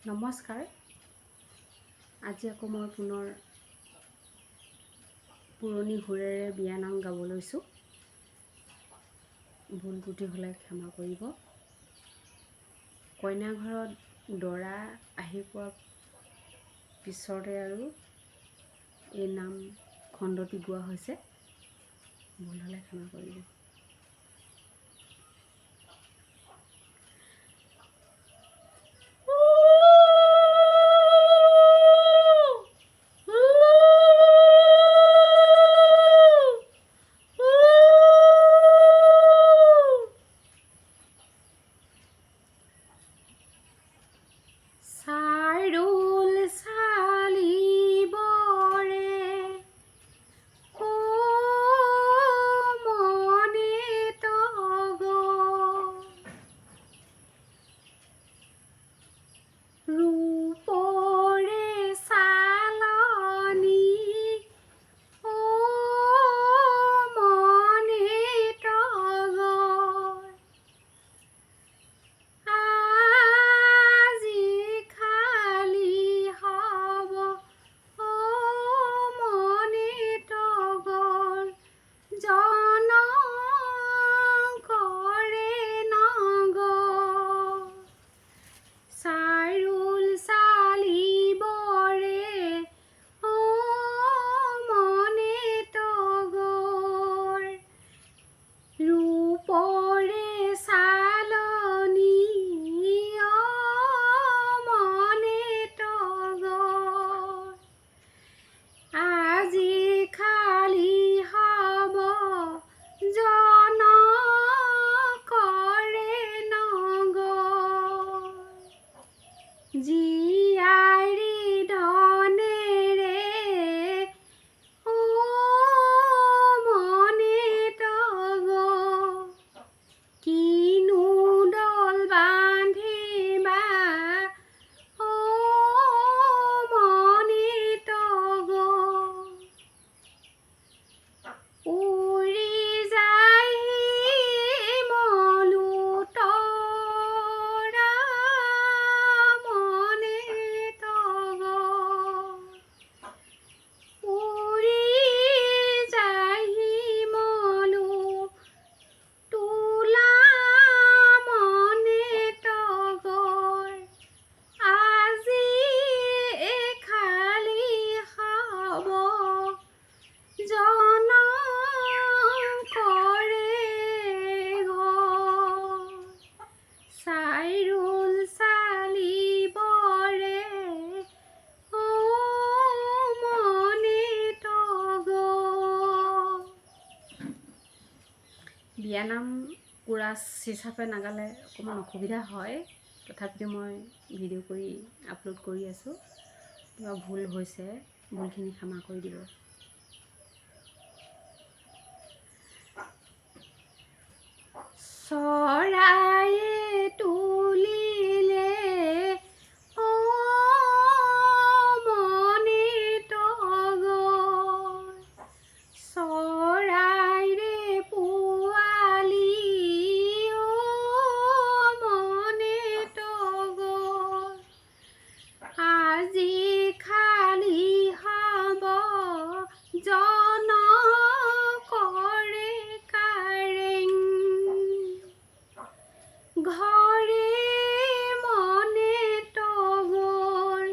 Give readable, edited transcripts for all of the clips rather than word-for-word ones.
নমস্কাৰ। আজি আকৌ মই পুনৰ পুৰণি সুৰেৰে বিয়ানাম গাব লৈছোঁ। ভুল ত্ৰুটি হ'লে ক্ষমা কৰিব। কইনা ঘৰত দৰা আহি পোৱাৰ পিছতে আৰু এই নাম খণ্ডটি গোৱা হৈছে। ভুল হ'লে ক্ষমা কৰিব। চাৰুল চালিবৰে ও মনে তগ ৰূপৰে চালনি ও মনে তগ আজি খালি হব ও মনে তগৰ জনম কৰে নগৰ চাৰুল চালিবৰে ও মনে তগৰ ৰূপৰে চালনি ও মনে তগৰ আজি খালি হব জনম কৰে নগৰ জীয়াৰী ধনেৰে ও মনে তগৰ কিনো দল বান্ধিবা ও মনে তগৰ উৰি যায় মলুতৰা মনে তগৰ উৰি যায় মলুতৰা মনে তগৰ আজি খালি হব জনম কৰে ঘৰ চাৰুল চালিবৰে ও মনে তগৰ। বিয়ানাম কোৰাছ হিচাপে নাগালে অকণমান অসুবিধা হয়, তথাপিতো মই ভিডিঅ' কৰি আপলোড কৰি আছোঁ। কিবা ভুল হৈছে, ভুলখিনি ক্ষমা কৰি দিব। চৰায়ে তুলিলে ও মনে তগৰ চৰাইৰে পোৱালি ও মনে তগৰ আজি খালি হব জনম কৰে কাৰেং ঘৰে মনে তগৰ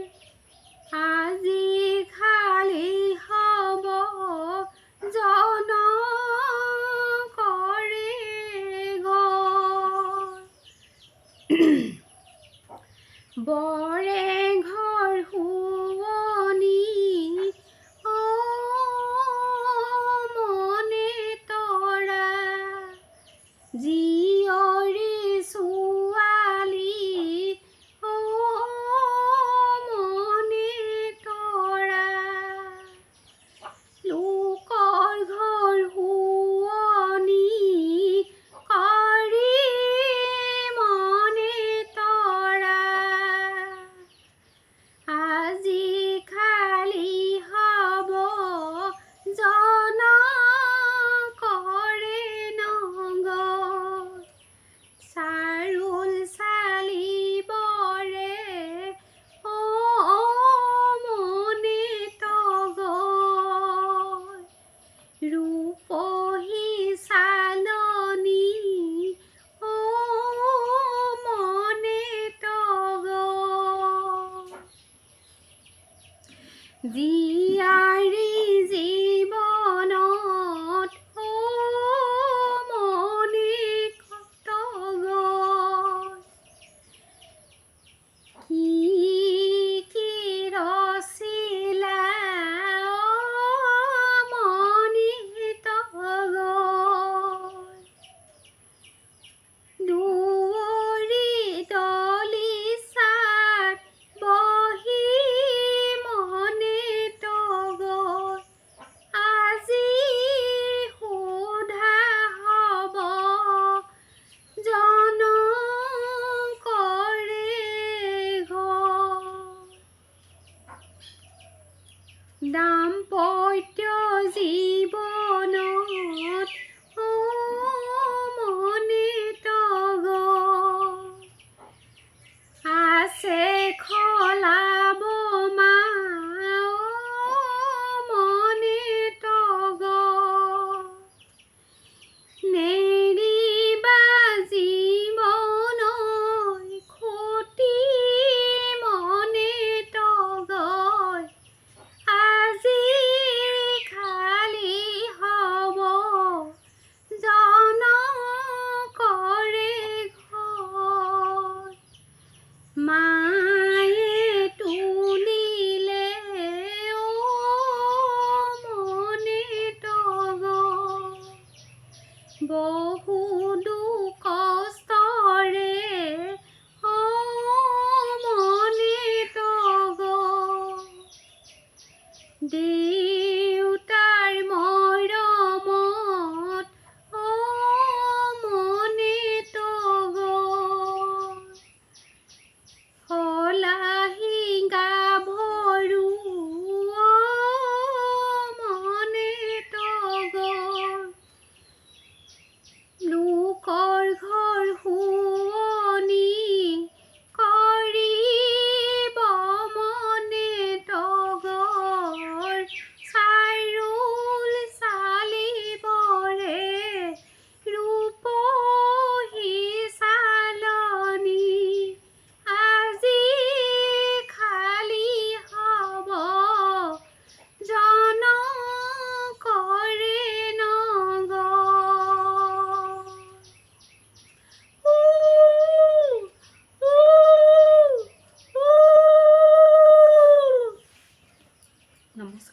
আজি খালি হব জনম কৰে ঘৰ বৰে ঘৰ শুৱনি ও মনে তৰা জীয়ৰী ছোৱালী ও মনে তৰা লোকৰ ঘৰ শুৱনি কৰি মনে তৰা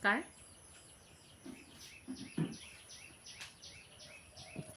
নমস্কাৰ।